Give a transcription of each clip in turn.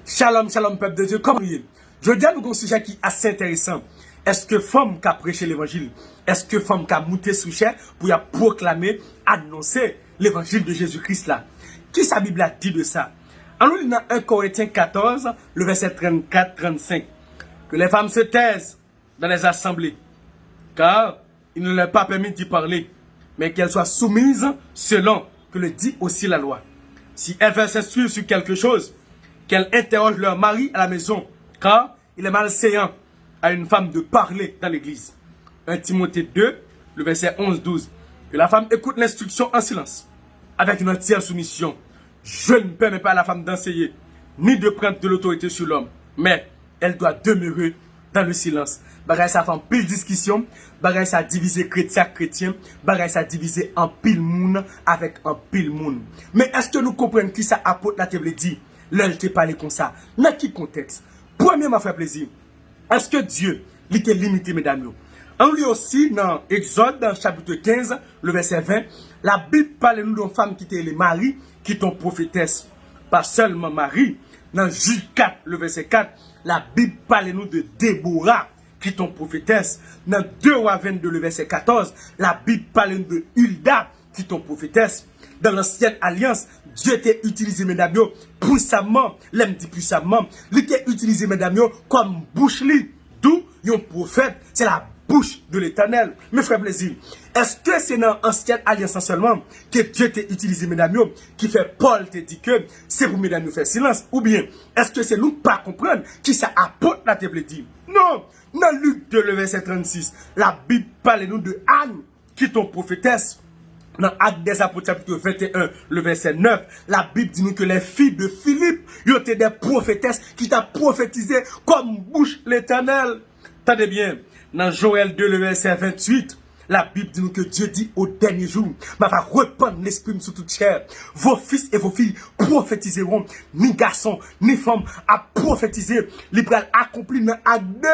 Shalom, shalom, peuple de Dieu. Comment vous allez? Je dis à nous un sujet qui est assez intéressant. Est-ce que femme qui a prêché l'évangile? Est-ce que femme qui a monté sous chair pour y proclamer, annoncer l'évangile de Jésus-Christ là? Qui sa Bible a dit de ça? En nous lisant 1 Corinthiens 14, le verset 34-35. Que les femmes se taisent dans les assemblées, car il ne leur est pas permis d'y parler, mais qu'elles soient soumises selon que le dit aussi la loi. Si elles veulent s'instruire sur quelque chose, qu'elles interrogent leur mari à la maison, car il est malséant à une femme de parler dans l'église. 1 Timothée 2, le verset 11-12. Que la femme écoute l'instruction en silence, avec une entière soumission. Je ne permets pas à la femme d'enseigner, ni de prendre de l'autorité sur l'homme, mais elle doit demeurer dans le silence. Bagay ça fait en pile discussion, bagay ça divisé chrétien, bagay ça divisé en pile moun avec en pile moun. Mais est-ce que nous comprenons qui ça apôtre la table dit? Là, je t'ai parlé comme ça. Dans quel contexte? Premièrement, frère plaisir. Est-ce que Dieu, il était limité, mesdames? On lit aussi dans Exode, dans le chapitre 15, le verset 20, la Bible parle nous d'une femme qui était les maris, qui est prophétesse. Pas seulement Marie. Dans Jude 4, le verset 4, la Bible parle nous de Déborah, qui est prophétesse. Dans 2 Rois 22, le verset 14, la Bible parle nous de Hulda, qui est prophétesse. Dans l'ancienne alliance, Dieu était utilisé, mesdames, puissamment, l'aime dit puissamment, il était utilisé, mesdames, comme bouche li, d'où un prophète, c'est la bouche de l'Éternel. Mes frères plaisir, est-ce que c'est dans l'ancienne alliance seulement que Dieu t'a utilisé, mesdames, qui fait Paul te dit que c'est pour mesdames faire silence, ou bien est-ce que c'est nous pas comprendre qui ça apporte la table dit? Non, dans Luc 2, le verset 36, la Bible parle nous de Anne, qui est prophétesse. Dans Actes des Apôtres chapitre 21, le verset 9, la Bible dit nous que les filles de Philippe, ils étaient des prophétesses qui t'ont prophétisé comme bouche l'Éternel. Tenez bien, dans Joël 2, le verset 28, la Bible dit nous que Dieu dit au dernier jour, va répandre l'esprit sur toute chair. Vos fils et vos filles prophétiseront, ni garçons, ni femmes, à prophétiser. L'Ibral accompli dans Acte 2,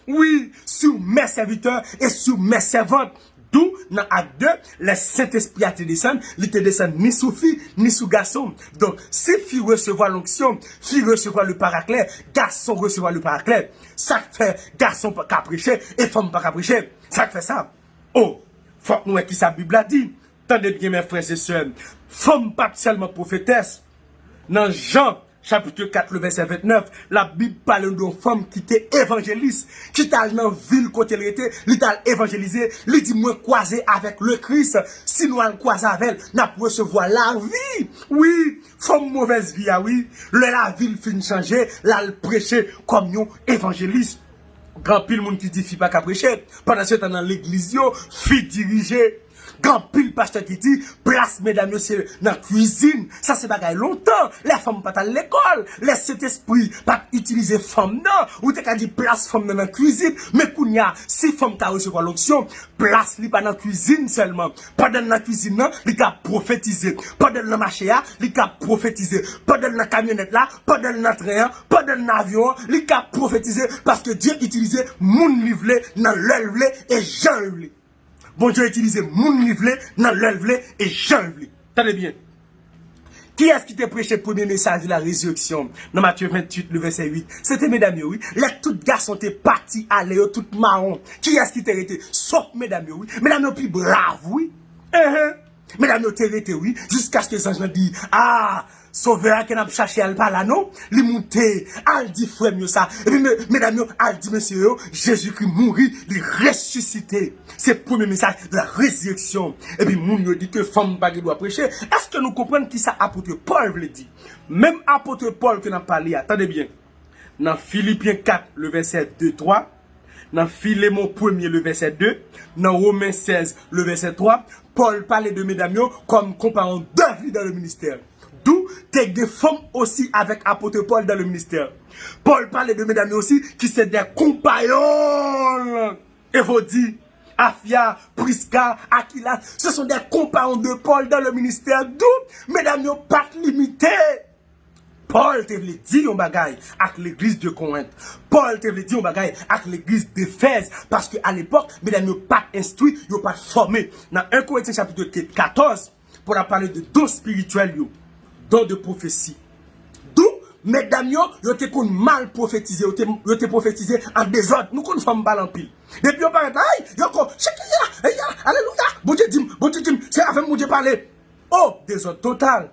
oui, sur mes serviteurs et sur mes servantes. D'où, dans Acte 2, le Saint-Esprit a te descendu, il te descend ni sous fille, ni sous garçon. Donc, si fille recevoir l'onction, fille recevoir le paraclet, garçon recevoir le paraclet, ça fait garçon pas qu'à prêcher et femme pas qu'à prêcher. Ça fait ça. Oh, faut que nous qui sa Bible a dit. Tendez bien mes frères et sœurs. Femme pas seulement prophétesse. Dans Jean, chapitre 4, le verset 29, la Bible parle d'une femme qui était évangéliste, qui était dans la ville côté elle était, elle t'a évangélisé, elle dit moi croiser avec le Christ, si nous allons croiser avec elle, nous pouvons recevoir la vie. Oui, femme mauvaise vie, oui, la ville fin changer, là le prêcher comme un évangéliste. Grand pile monde qui dit fille pas qu'à prêcher, pendant ce temps dans l'église yo, fille dirigée. Grand pile pasteur qui dit place mesdames c'est dans la cuisine, ça c'est bagaille longtemps, les femmes pas à l'école, les cet esprit pas utiliser femme non, ou t'as dit place femme dans la cuisine, mais kounya si femme t'a recevoir l'onction, place li pas dans la cuisine seulement, pas dans la cuisine non, li ka prophétiser, pas dans la marché là, li ka prophétiser, pas dans la camionnette là, pas dans le train, pas dans l'avion, li ka prophétiser parce que Dieu utilisait moun livlé dans l'œuvre et Jean livlé. Bon Dieu a utilisé moun livlé dans l'œuvre et Jean livlé. Tenez bien. Qui est-ce qui t'a prêché le premier message de la résurrection? Dans Matthieu 28, le verset 8. C'était mesdames, oui. Les tout garçons étaient partis à l'air, tout marron. Qui est-ce qui t'a été? Sauf mesdames, oui. Mesdames, plus braves, oui. Mesdames, t'es été, oui. Jusqu'à ce que les anges disent, ah, sauveur qui n'a pas cherché à le parler, non? Li monté, al dit frère, ça. Et puis, mesdames, al dit monsieur, Jésus-Christ mourit, il ressuscité. C'est le premier message de la résurrection. Et puis, moun yo dit que femme bague doit prêcher. Est-ce que nous comprenons qui ça apôtre Paul veut dire? Même apôtre Paul qui n'a parlé, attendez bien. Dans Philippiens 4, le verset 2-3. Dans Philémon 1er, le verset 2. Dans Romains 16, le verset 3. Paul parlait de mesdames comme comparant David dans le ministère. D'où t'es des femmes aussi avec apôtre Paul dans le ministère. Paul parlait de mesdames aussi qui sont des compagnons. Et vous dites, Afia, Prisca, Aquila, ce sont des compagnons de Paul dans le ministère. D'où mesdames n'ont pas limité. Paul te vle dit un bagay avec l'église de Corinthe. Paul te vle dit un bagay avec l'église d'Éphèse. Parce qu'à l'époque, mesdames n'ont pas instruit, n'ont pas formé. Dans 1 Corinthiens chapitre 14, pour la parler de dons spirituels, dons de prophétie. D'où mesdames yo te kon mal prophétisé, yo te prophétisé en désordre. Nous kon femme bal en pile. Depuis on parle aïe, yo ko alléluia. Bon Dieu dit, c'est avec mon Dieu parler. Oh, désordre total.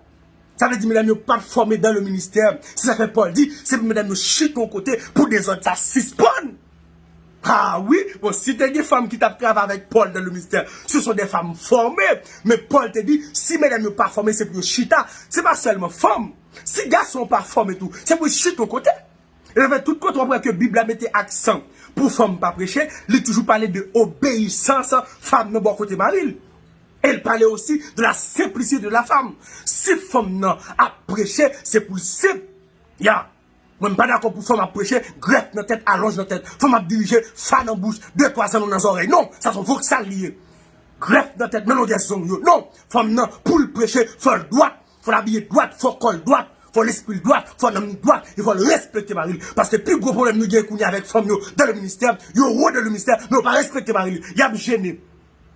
Ça veut dire mesdames yo pas formé dans le ministère. Si ça fait Paul dit, c'est mesdames yo chute ton côté pour désordre ça suspend. Ah oui, bon, si tu as des femmes qui travaillent avec Paul dans le ministère, ce sont des femmes formées. Mais Paul te dit, si mesdames ne sont pas formées, c'est pour chita. C'est pas seulement femmes. Si garçons ne sont pas formés, tout, c'est pour chita au côté. Et avec tout côté, on voit que la Bible a mis accent pour femmes pas prêcher. Il a toujours parlé de obéissance, femme ne bon côté maril. Elle parlait aussi de la simplicité de la femme. Si femme n'a a prêché, c'est pour simple. Ya. Moi, je ne suis pas d'accord pour femme à prêcher, greffe dans la tête, allonge dans la tête, femme à diriger, fan en bouche, 2-3 ans dans les oreilles. Non, ça sont vos ça lié. Greffe dans la tête, non, non, femme non, pour le prêcher, faut le droit, faut l'habiller droite, faut col droite, faut l'esprit droite, faut l'homme droite, il faut le respecter Marie. Parce que le plus gros problème nous avons avec femme dans le ministère, yo haut de le ministère, nous pas respecter Marie. Il y a gêné.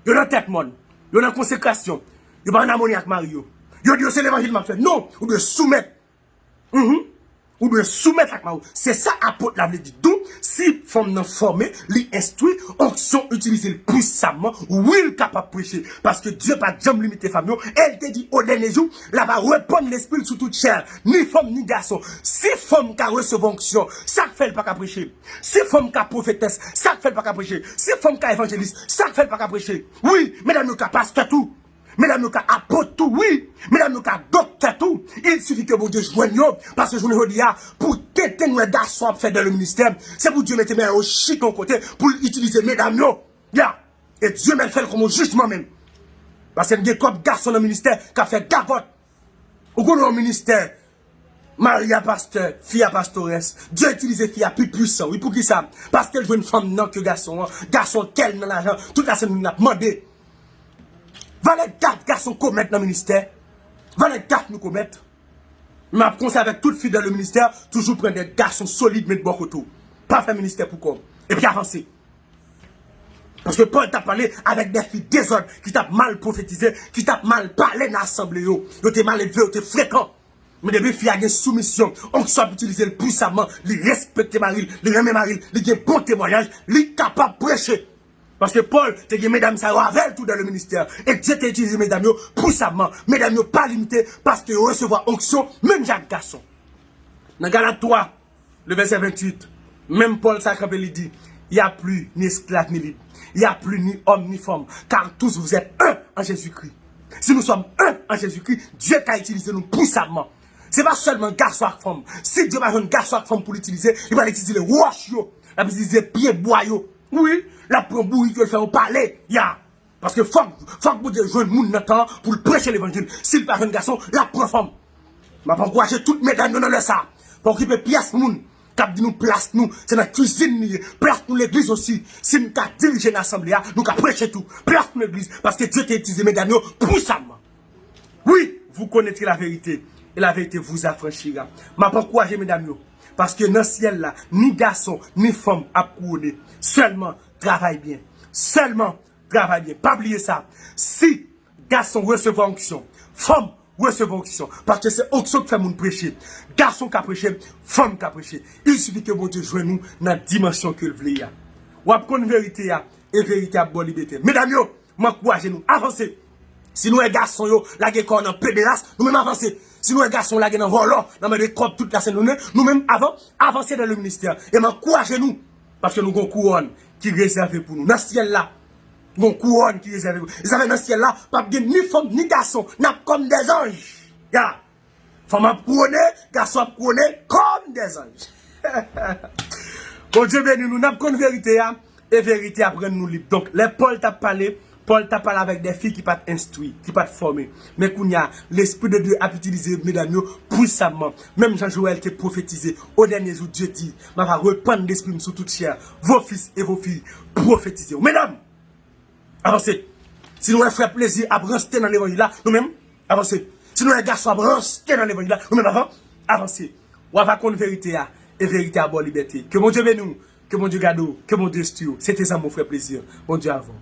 Yo dans tête monde, yo dans consécration, yo pas en harmonie avec Marie. Yo dit c'est l'évangile m'a fait. Non, ou de soumettre. Ou de soumettre à Marie. C'est ça apôtre la dit. Donc, si femme non formée, li instruit, onction utilisée puissamment, oui, il capable de prêcher. Parce que Dieu pas jamais limité femme. Elle te dit au dernier jour, là va répondre l'esprit sous toute chair. Ni femme ni garçon. Si femme qui recevoir onction, ça fait pas qu'à prêcher. Si femme qui prophétesse, ça fait pas qu'à prêcher. Si femme qui évangéliste, ça fait pas qu'à prêcher. Oui, mesdames, nous pasteur tout. Mesdames, nous apôtre tout, oui. Mesdames, nous docteur tout. Il suffit que vous Dieu joigne, parce que je vous dis, pour têter nos garçons à faire dans le ministère, c'est pour Dieu mettre au chic ton côté, pour utiliser mesdames, yeah. Et Dieu m'a fait comme jugement même. Parce que il y a des garçons dans le ministère qui a fait gavotte. Au gros ministère, Maria pasteur, fille à pastoresse, Dieu utilise fille à plus puissant. Oui, pour qui ça? Parce qu'elle veut une femme non que garçon, garçon quel dans l'argent, toute la semaine nous a demandé. Valait 4 garçons commettre dans le ministère. Valait 4 nous commettre. Mais après, avec toute fille dans le ministère, toujours prendre des garçons solides, mais de bon côté. Pas faire ministère pour quoi. Et puis avancer. Parce que Paul t'a parlé avec des filles désordres, qui t'a mal prophétisé, qui t'a mal parlé dans l'assemblée. Yo t'es mal élevé, yo t'es fréquent. Mais depuis filles a une soumission, on soit utiliser puissamment, les respecter Marie, les aimer Marie, les a bon témoignage, les capable de prêcher. Parce que Paul, te dit, mesdames, ça avec tout dans le ministère. Et Dieu t'a utilisé, mesdames, puissamment. Mesdames, pas limité, parce que recevoir onction, même Jacques Garçon. Dans Galates 3, le verset 28, même Paul Sacré dit, il n'y a plus ni esclave ni libre. Il n'y a plus ni homme ni femme. Car tous vous êtes un en Jésus-Christ. Si nous sommes un en Jésus-Christ, Dieu t'a utilisé nous puissamment. Ce n'est pas seulement garçon et femme. Si Dieu va un garçon et femme pour l'utiliser, il va utiliser les roches, il va utiliser les pieds boyaux. Oui, la promouille que le fait au palais, ya. Parce que faut que vous Dieu jouer le monde dans le temps pour prêcher l'évangile. S'il pas un garçon, la prend femme. Je vais encourager toutes mesdames dans le ça. Pour occuper pièce monde. Cap dit nous place nous, c'est dans la cuisine, place nous l'église aussi. Si nous avons dirigé l'assemblée, nous avons prêché tout. Place nous l'église. Parce que Dieu t'a utilisé mesdames puissamment. Oui, vous connaîtrez la vérité. Et la vérité vous affranchira. Je vais encourager mesdames. Parce que dans le ciel là, ni garçon, ni femme à couronner. Seulement travaille bien. Seulement travaille bien. Pas oublier ça. Si garçon recevra onction, femme recevra onction. Parce que c'est onction qui fait mon prêcher. Garçon qui a prêché, femme qui a prêché. Il suffit que mon Dieu joue nous dans la dimension que le voulait. Ou après une vérité et vérité à bonne liberté. Mesdames, m'encouragez nous. Avancez. Si nous, les garçons, la guécon en pédérace, nous-mêmes avancer. Si nous, les garçons, la guécon en volant, dans les corps toute la scène, nous-mêmes avancer dans le ministère. Et m'encouragez nous. Parce que nous avons une couronne qui est réservée pour nous. Dans ce ciel-là, nous avons une couronne qui est réservée pour nous. Vous savez, dans ce ciel-là, pas de ni femme, ni garçon, n'a comme des anges. Yeah. Femme à couronner, garçon à couronner comme des anges. Bon Dieu béni, nous n'avons qu'une vérité, et vérité après nous libre. Donc, les Paul t'a parlé avec des filles qui ne sont pas instruites, qui ne sont pas formées. Mais qu'il y a l'Esprit de Dieu a utilisé mesdames puissamment. Même Jean-Joël qui prophétisé au dernier jour, Dieu dit, je vais reprendre l'Esprit sous toute chair. Vos fils et vos filles prophétisez. Mesdames, avancez. Si nous avons fait plaisir à rester dans l'évangile là, nous-mêmes, avancez. Si nous avons garçons à rester dans l'évangile là, nous-mêmes, avancez. On va connaître vérité et vérité à bonne liberté. Que mon Dieu bénisse nous, que mon Dieu garde, que mon Dieu stue. C'était ça mon frère plaisir. Bon Dieu avant.